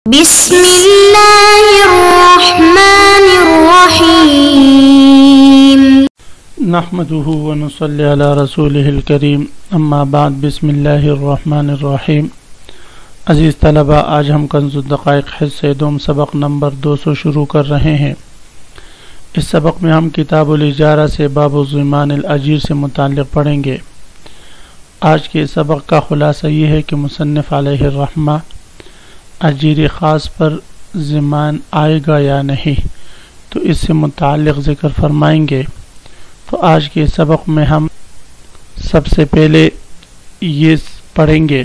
بسم اللہ الرحمن الرحیم نحمده ونصلی علی رسولہ الکریم اما بعد بسم اللہ الرحمن الرحیم۔ عزیز طلبہ، آج ہم کنز الدقائق حصہ دوم سبق نمبر 200 شروع کر رہے ہیں۔ اس سبق میں ہم کتاب الاجارہ سے باب ضمان الاجیر سے متعلق پڑھیں گے۔ آج کے سبق کا خلاصہ یہ ہے کہ مصنف علیہ الرحمہ اجیر خاص پر ضمان آئے گا یا نہیں، تو اس سے متعلق ذکر فرمائیں گے۔ تو آج کے سبق میں ہم سب سے پہلے یہ پڑھیں گے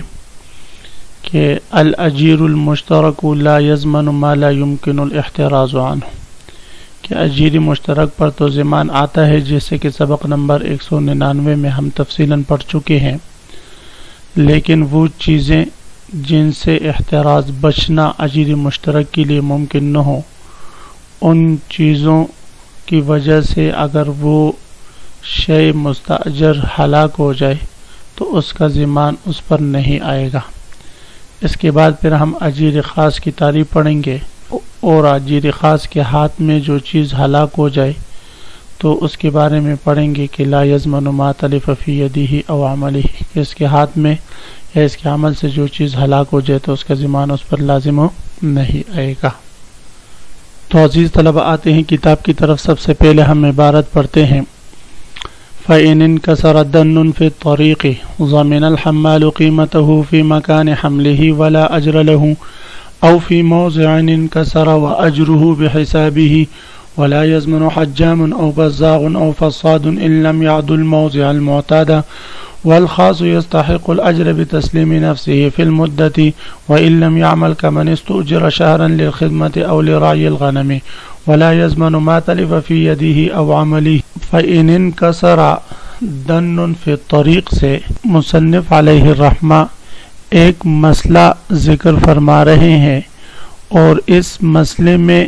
کہ الاجیر المشترک لا یضمن ما لا يمكن الاحتراز عنه، کہ اجیر مشترک پر تو ضمان آتا ہے، جیسے کہ سبق نمبر 199 میں ہم تفصیلاً پڑھ چکے ہیں، لیکن وہ چیزیں جن سے احتراز بچنا اجیر مشترک کے لیے ممکن نہ ہو، ان چیزوں کی وجہ سے اگر وہ شے مستاجر ہلاک ہو جائے تو اس کا ضمان اس پر نہیں آئے گا۔ اس کے بعد پھر ہم اجیر خاص کی تعریف پڑھیں گے، اور اجیر خاص کے ہاتھ میں جو چیز ہلاک ہو جائے تو اس کے بارے میں پڑھیں گے کہ لا یضمن ما تلف فی یدہ او عملہ، کہ اس کے ہاتھ میں یا اس کے عمل سے جو چیز ہلاک ہو جائے تو اس کا ضمان اس پر لازم نہیں آئے گا۔ تو عزیز طلبہ، آتے ہیں کتاب کی طرف۔ سب سے پہلے ہم عبارت پڑھتے ہیں، فَإِنْ انْكَسَرَ دَنٌ فِي الطَّرِيقِ ضَمِنَ الْحَمَّالُ قِيمَتَهُ فِي مَكَانِ حَمْلِهِ وَلَا أَجْرَ لَهُ أَوْ فِي مَوْضِعٍ انْكَسَرَ وَأَجْرُهُ بِحِسَابِهِ وَلَا يَضْمَنُ حَجَّامٌ أَوْ بَزَّاغٌ أَوْ فَصَّادٌ إِنْ لَمْ يَعْدُ الْمَوْضِعَ الْمُعْتَادَ والخاص يستحق الأجر بتسليم نفسه في المدة وإن لم يعمل كمن استؤجر شهرا للخدمة أو لرعي الغنم ولا يضمن ما تلف في يده أو عمله۔ فإن انكسر دن في الطريق سے مصنف علیہ الرحمہ ایک مسئلہ ذکر فرما رہے ہیں، اور اس مسئلے میں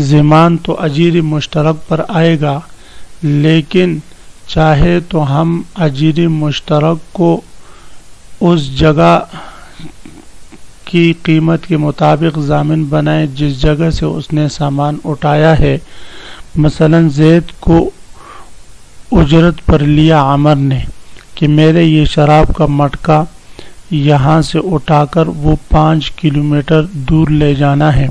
ضمان تو اجیر مشترک پر آئے گا، لیکن چاہے تو ہم اجیر مشترک کو اس جگہ کی قیمت کے مطابق ضامن بنائیں جس جگہ سے اس نے سامان اٹھایا ہے۔ مثلا زید کو اجرت پر لیا عمر نے کہ میرے یہ شراب کا مٹکا یہاں سے اٹھا کر وہ 5 کلومیٹر دور لے جانا ہے،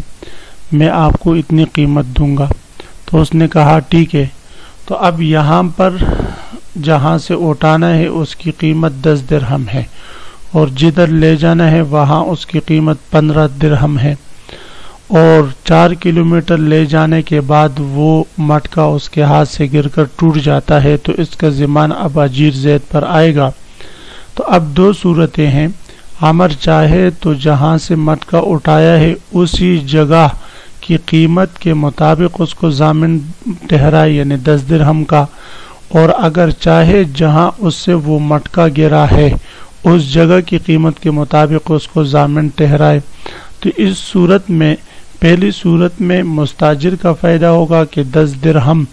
میں آپ کو اتنی قیمت دوں گا۔ تو اس نے کہا ٹھیک ہے۔ تو اب یہاں پر جہاں سے اٹھانا ہے اس کی قیمت 10 درہم ہے، اور جدھر لے جانا ہے وہاں اس کی قیمت 15 درہم ہے، اور 4 کلومیٹر لے جانے کے بعد وہ مٹکا اس کے ہاتھ سے گر کر ٹوٹ جاتا ہے، تو اس کا ضمان اب اجیر زید پر آئے گا۔ تو اب 2 صورتیں ہیں، عمر چاہے تو جہاں سے مٹکا اٹھایا ہے اسی جگہ کی قیمت کے مطابق اس کو ضامن ٹھہرائے، یعنی 10 درہم کا، اور اگر چاہے جہاں اس سے وہ مٹکا گرا ہے اس جگہ کی قیمت کے مطابق اس کو ضامن ٹھہرائے۔ تو اس صورت میں پہلی صورت میں مستاجر کا فائدہ ہوگا کہ 10 درہم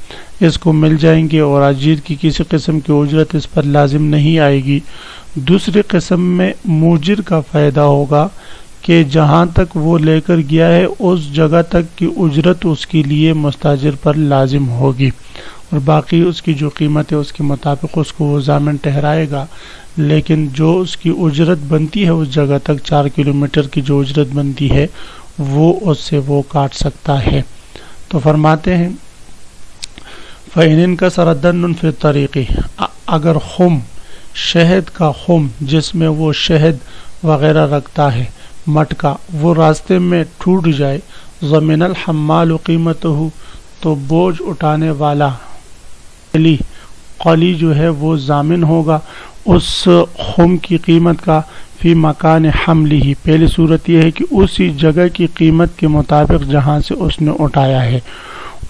اس کو مل جائیں گے اور اجیر کی کسی قسم کی اجرت اس پر لازم نہیں آئے گی۔ دوسری قسم میں موجر کا فائدہ ہوگا کہ جہاں تک وہ لے کر گیا ہے اس جگہ تک کی اجرت اس کے لیے مستاجر پر لازم ہوگی، اور باقی اس کی جو قیمت ہے اس کے مطابق اس کو وہ ضامن ٹھہرائے گا، لیکن جو اس کی اجرت بنتی ہے اس جگہ تک 4 کلومیٹر کی جو اجرت بنتی ہے وہ اس سے وہ کاٹ سکتا ہے۔ تو فرماتے ہیں فَإِنْ انْكَسَرَ دَنٌ فِي الطَّرِيقِ، اگر خم، شہد کا خم جس میں وہ شہد وغیرہ رکھتا ہے، مٹکا، وہ راستے میں ٹوٹ جائے، ضَمِنَ الْحَمَّالُ قِيمَتَهُ، تو بوجھ اٹھانے والا قلی جو ہے وہ ضامن ہوگا اس خم کی قیمت کا، فی مکان حملہ، پہلی صورت یہ ہے کہ اسی جگہ کی قیمت کے مطابق جہاں سے اس نے اٹھایا ہے،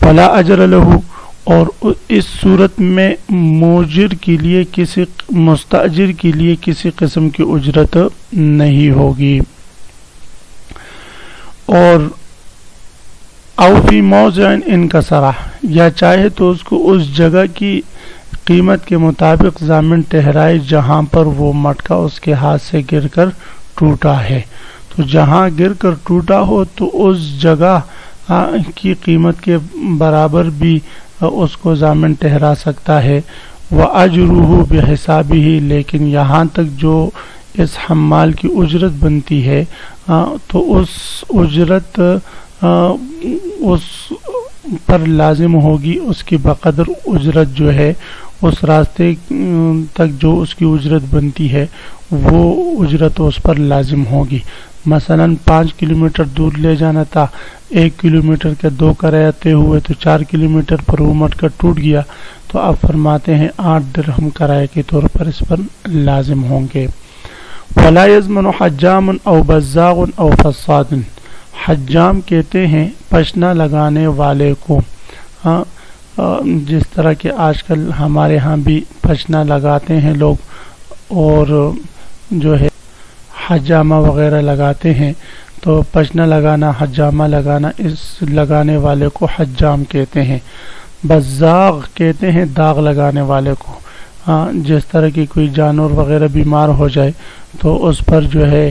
ولا اجر لہ، اور اس صورت میں موجر کے لیے کسی مستاجر کے لیے کسی قسم کی اجرت نہیں ہوگی، اور او فی موضع انکسر، یا چاہے تو اس کو اس جگہ کی قیمت کے مطابق ضامن ٹھہرائے جہاں پر وہ مٹکا اس کے ہاتھ سے گر کر ٹوٹا ہے۔ تو جہاں گر کر ٹوٹا ہو تو اس جگہ کی قیمت کے برابر بھی اس کو ضامن ٹھہرا سکتا ہے. وَأَجْرُهُ بِحِسَابِهِ، لیکن یہاں تک جو اس حمال کی اجرت بنتی ہے تو اس اجرت اس پر لازم ہوگی، اس کی بقدر اجرت جو ہے اس راستے تک جو اس کی اجرت بنتی ہے وہ اجرت اس پر لازم ہوگی. مثلا 5 کلومیٹر دور لے جانا تھا، 1 کلومیٹر کے 2 کرایے ہوئے تو 4 کلومیٹر پر وہ مٹ کر ٹوٹ گیا، تو آپ فرماتے ہیں 8 درہم کرایے کے طور پر اس پر لازم ہوں گے. وَلَا يَزْمَنُ حَجَّامٌ أَوْ بَزَّاغٌ أَوْ فَصَّادٌ، حجام کہتے ہیں پشنا لگانے والے کو. جس طرح کہ آج کل ہمارے ہاں بھی پشنا لگاتے ہیں لوگ، اور جو ہے حجامہ وغیرہ لگاتے ہیں، تو پشنا لگانا، حجامہ لگانا، اس لگانے والے کو حجام کہتے ہیں. بزاغ کہتے ہیں داغ لگانے والے کو. جس طرح کی کوئی جانور وغیرہ بیمار ہو جائے تو اس پر جو ہے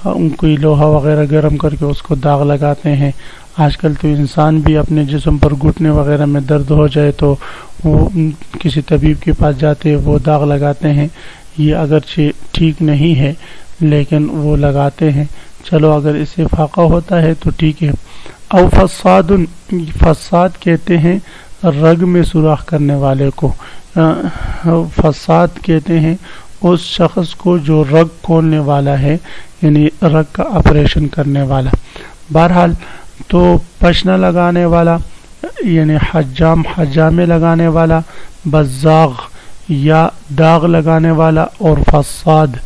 کوئی لوہا وغیرہ گرم کر کے اس کو داغ لگاتے ہیں. آج کل تو انسان بھی اپنے جسم پر گھٹنے وغیرہ میں درد ہو جائے تو وہ کسی طبیب کے پاس جاتے وہ داغ لگاتے ہیں. یہ اگرچہ ٹھیک نہیں ہے لیکن وہ لگاتے ہیں. چلو اگر اس سے فاقہ ہوتا ہے تو ٹھیک ہے. او فساد، فساد کہتے ہیں رگ میں سوراخ کرنے والے کو. فساد کہتے ہیں اس شخص کو جو رگ کھولنے والا ہے، یعنی رگ کا آپریشن کرنے والا. بہرحال تو پشنا لگانے والا یعنی حجام، حجامے لگانے والا، بزاغ یا داغ لگانے والا، اور فساد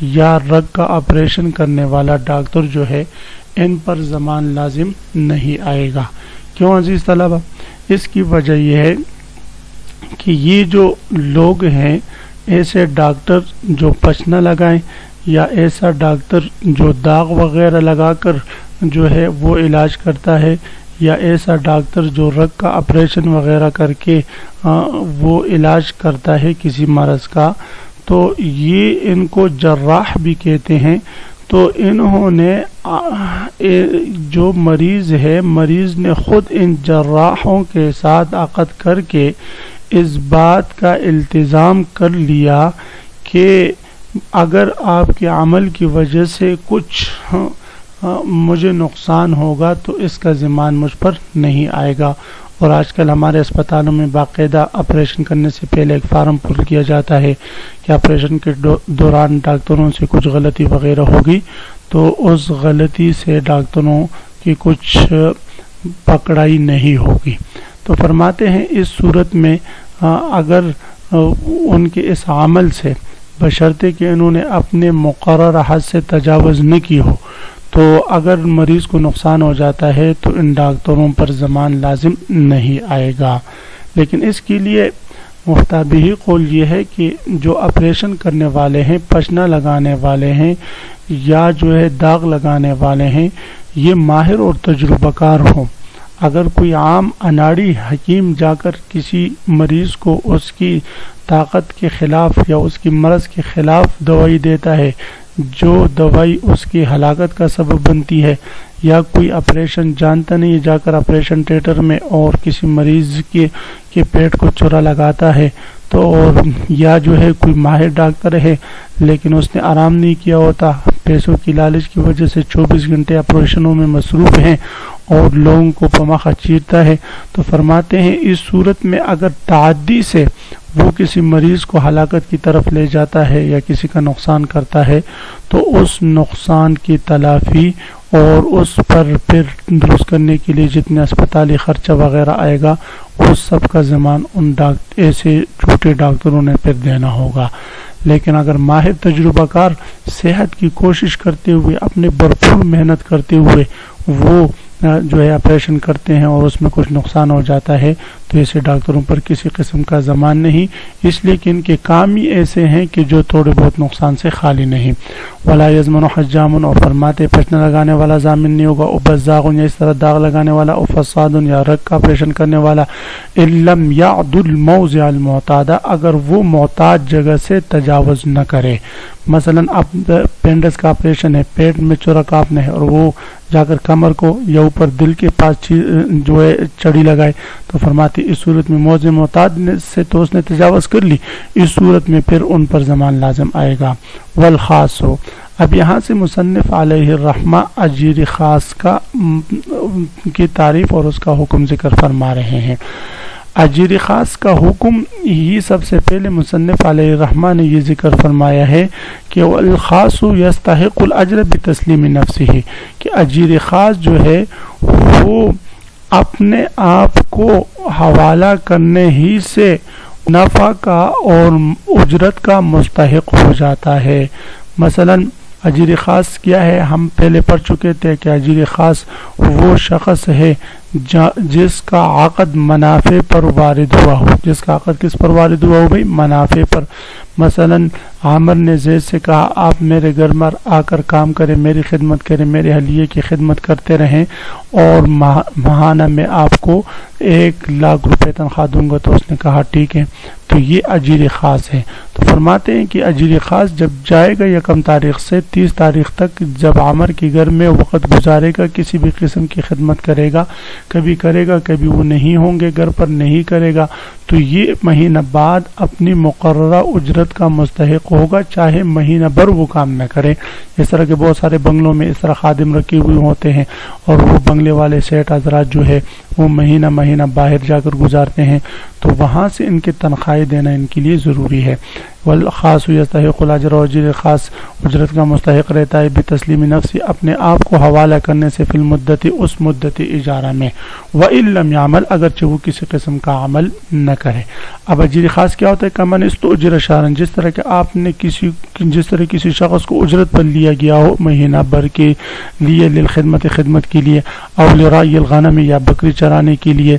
یا رگ کا آپریشن کرنے والا ڈاکٹر جو ہے، ان پر زمان لازم نہیں آئے گا. کیوں عزیز طلبہ؟ اس کی وجہ یہ ہے کہ یہ جو لوگ ہیں، ایسے ڈاکٹر جو پشنا لگائیں یا ایسا ڈاکٹر جو داغ وغیرہ لگا کر جو ہے وہ علاج کرتا ہے، یا ایسا ڈاکٹر جو رگ کا آپریشن وغیرہ کر کے وہ علاج کرتا ہے کسی مرض کا، تو یہ ان کو جراح بھی کہتے ہیں. تو انہوں نے جو مریض ہے، مریض نے خود ان جراحوں کے ساتھ عقد کر کے اس بات کا التزام کر لیا کہ اگر آپ کے عمل کی وجہ سے کچھ مجھے نقصان ہوگا تو اس کا ذمہ مجھ پر نہیں آئے گا. اور آج کل ہمارے اسپتالوں میں باقاعدہ آپریشن کرنے سے پہلے ایک فارم پر کیا جاتا ہے کہ آپریشن کے دوران ڈاکٹروں سے کچھ غلطی وغیرہ ہوگی تو اس غلطی سے ڈاکٹروں کی کچھ پکڑائی نہیں ہوگی. تو فرماتے ہیں اس صورت میں اگر ان کے اس عمل سے بشرطے کہ انہوں نے اپنے مقررہ حد سے تجاوز نہ کی ہو، تو اگر مریض کو نقصان ہو جاتا ہے تو ان ڈاکٹروں پر زمان لازم نہیں آئے گا. لیکن اس کے لیے مفتابی قول یہ ہے کہ جو آپریشن کرنے والے ہیں، پشنا لگانے والے ہیں، یا جو ہے داغ لگانے والے ہیں، یہ ماہر اور تجربہ کار ہوں. اگر کوئی عام اناڑی حکیم جا کر کسی مریض کو اس کی طاقت کے خلاف یا اس کی مرض کے خلاف دوائی دیتا ہے، جو دوائی اس کی ہلاکت کا سبب بنتی ہے، یا کوئی آپریشن جانتا نہیں جا کر آپریشن تھیٹر میں اور کسی مریض کے پیٹ کو چورا لگاتا ہے، تو اور یا جو ہے کوئی ماہر ڈاکٹر ہے لیکن اس نے آرام نہیں کیا ہوتا، پیسوں کی لالچ کی وجہ سے 24 گھنٹے آپریشنوں میں مصروف ہیں اور لوگوں کو پماخہ چیرتا ہے، تو فرماتے ہیں اس صورت میں اگر تعدی سے وہ کسی مریض کو ہلاکت کی طرف لے جاتا ہے یا کسی کا نقصان کرتا ہے تو اس نقصان کی تلافی اور اس پر پھر درست کرنے کے لیے جتنے اسپتالی خرچہ وغیرہ آئے گا اس سب کا ضمان ان ایسے چھوٹے ڈاکٹروں نے پھر دینا ہوگا. لیکن اگر ماہر تجربہ کار صحت کی کوشش کرتے ہوئے، اپنے بھرپور محنت کرتے ہوئے وہ جو ہے آپریشن کرتے ہیں اور اس میں کچھ نقصان ہو جاتا ہے تو تو ایسے ڈاکٹروں پر کسی قسم کا ضمان نہیں، اس لیے کہ ان کے کام ہی ایسے ہیں کہ جو تھوڑے بہت نقصان سے خالی نہیں۔ ولا یضمن حجام، اور فرماتے پچھنے لگانے والا ضامن نہیں ہوگا، او بزاغ، یا اس طرح داغ لگانے والا، او فساد، یا رگ کا آپریشن کرنے والا، ان لم یعد الموضع المعتاد، اگر وہ معتاد جگہ سے تجاوز نہ کرے۔ مثلا اب پینڈس کا آپریشن ہے، پیٹ میں چرک آپ نے، اور وہ جا کر کمر کو یا اوپر دل کے پاس جو ہے چڑی لگائے، تو فرماتے اس صورت میں موضع معتاد سے تو اس نے تجاوز کر لی، اس صورت میں پھر ان پر ضمان لازم آئے گا۔ والخاص ہو، اب یہاں سے مصنف علیہ الرحمہ اجیر خاص کی تعریف اور اس کا حکم ذکر فرما رہے ہیں۔ اجیر خاص کا حکم ہی سب سے پہلے مصنف علیہ الرحمہ نے یہ ذکر فرمایا ہے کہ الخاص یستحق الاجر بتسلیم نفسہ، کہ اجیر خاص جو ہے وہ اپنے آپ کو حوالہ کرنے ہی سے نفع کا اور اجرت کا مستحق ہو جاتا ہے۔ مثلا اجیر خاص کیا ہے، ہم پہلے پڑھ چکے تھے کہ اجیر خاص وہ شخص ہے جس کا عقد منافع پر وارد ہوا ہو۔ جس کا عقد کس پر وارد ہوا ہو بھائی؟ منافع پر۔ مثلا عامر نے زید سے کہا آپ میرے گھر میں آ کر کام کریں، میری خدمت کریں، میرے حلیے کی خدمت کرتے رہیں، اور ماہانہ میں آپ کو 1,00,000 روپے تنخواہ دوں گا۔ تو اس نے کہا ٹھیک ہے، تو یہ اجیر خاص ہے۔ تو فرماتے ہیں کہ اجیر خاص جب جائے گا 1 تاریخ سے 30 تاریخ تک، جب عامر کے گھر میں وقت گزارے گا، کسی بھی قسم کی خدمت کرے گا، کبھی کرے گا کبھی وہ نہیں ہوں گے گھر پر، نہیں کرے گا، تو یہ مہینہ بعد اپنی مقررہ اجرت کا مستحق ہوگا، چاہے مہینہ بھر وہ کام نہ کرے۔ اس طرح کے بہت سارے بنگلوں میں اس طرح خادم رکھے ہوئے ہوتے ہیں، اور وہ بنگلے والے سیٹ حضرات جو ہے وہ مہینہ باہر جا کر گزارتے ہیں، تو وہاں سے ان کے تنخواہیں دینا ان کے لیے ضروری ہے۔ والخاص یستحق الاجر، اور اجیر خاص اجرت کا مستحق رہتا ہے بتسلیم نفسی، اپنے آپ کو حوالہ کرنے سے، فی المدت، اس مدت اجارہ میں، وَإِن لَمْ يَعْمَلْ، اگرچہ وہ کسی قسم کا عمل نہ کرے۔ اب اجیر خاص کیا ہوتا ہے؟ کمن استؤجر شہرا، جس طرح کہ آپ نے کسی شخص کو اجرت پر لیا گیا ہو مہینہ بھر کے لیے، للخدمت، خدمت کے لیے، او لرائی الغنم، یا بکری چرانے کے لیے۔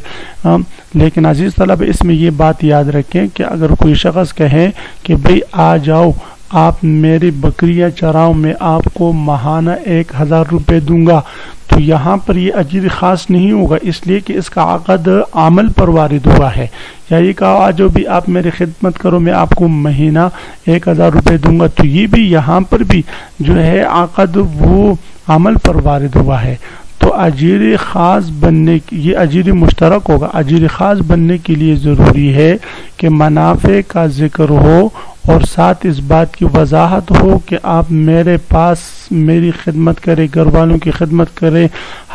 لیکن عزیز طلب اس میں یہ بات یاد رکھیں کہ اگر کوئی شخص کہے کہ بھئی آ جاؤ آپ میری بکریاں چراؤ، میں آپ کو ماہانہ 1,000 روپے دوں گا، تو یہاں پر یہ اجیر خاص نہیں ہوگا، اس لیے کہ اس کا عقد عمل پر وارد ہوا ہے۔ یا یہ کہا آ جاؤ بھی آپ میری خدمت کرو، میں آپ کو مہینہ 1,000 روپے دوں گا، تو یہ بھی یہاں پر بھی جو ہے عقد وہ عمل پر وارد ہوا ہے۔ تو اجیر خاص بننے کی، یہ اجیر مشترک ہوگا، اجیر خاص بننے کے لیے ضروری ہے کہ منافع کا ذکر ہو، اور ساتھ اس بات کی وضاحت ہو کہ آپ میرے پاس میری خدمت کرے، گھر والوں کی خدمت کرے،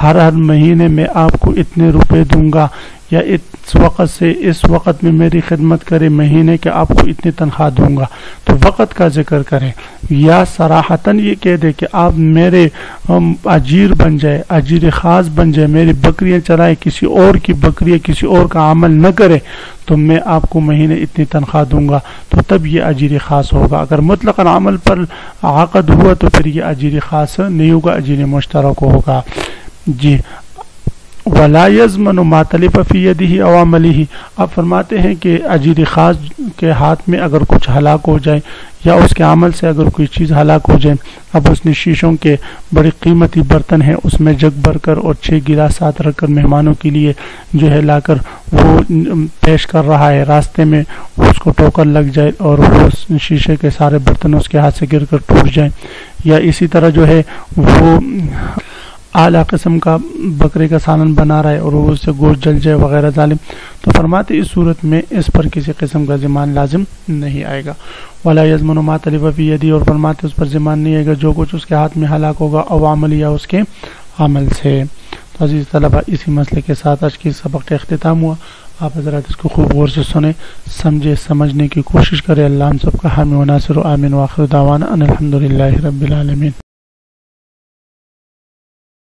ہر مہینے میں آپ کو اتنے روپے دوں گا، یا اس وقت سے اس وقت میں میری خدمت کرے، مہینے کے آپ کو اتنی تنخواہ دوں گا، تو وقت کا ذکر کرے، یا صراحتاً یہ کہہ دے کہ آپ میرے اجیر بن جائے، اجیر خاص بن جائے، میری بکریاں چرائے، کسی اور کی بکریاں کسی اور کا عمل نہ کرے، تو میں آپ کو مہینے اتنی تنخواہ دوں گا، تو تب یہ اجیر خاص ہوگا۔ اگر مطلقاً عمل پر عقد ہوا تو پھر یہ اجیر خاص نہیں ہوگا، اجیر مشترک ہوگا۔ جی، ولا یضمن ما تلف فی یدہ او عملہ، اب فرماتے ہیں کہ اجیر خاص کے ہاتھ میں اگر کچھ ہلاک ہو جائے، یا اس کے عمل سے اگر کوئی چیز ہلاک ہو جائے، اب اس نے شیشوں کے بڑی قیمتی برتن ہیں، اس میں جگ بھر کر اور 6 گلاس ساتھ رکھ کر مہمانوں کے لیے جو ہے لا کر وہ پیش کر رہا ہے، راستے میں اس کو ٹوکر لگ جائے اور وہ شیشے کے سارے برتن اس کے ہاتھ سے گر کر ٹوٹ جائیں، یا اسی طرح جو ہے وہ اعلیٰ قسم کا بکرے کا سالن بنا رہا ہے اور وہ اس سے گوشت جل جائے وغیرہ ظالم، تو فرماتے اس صورت میں اس پر کسی قسم کا ضمان لازم نہیں آئے گا۔ ولا یضمن ما تلف فی یدہ، اور فرماتے اس پر ضمان نہیں آئے گا جو کچھ اس کے ہاتھ میں ہلاک ہوگا، او عمل، یا اس کے عمل سے۔ تو عزیز طلبہ، اسی مسئلے کے ساتھ آج کی سبق کا اختتام ہوا۔ آپ حضرات اس کو خوب غور سے سنیں، سمجھے، سمجھنے کی کوشش کریں۔ اللہ ہم سب کا حامی و ناصر، آمین، وآخر دعوانا ان الحمدللہ رب العالمین۔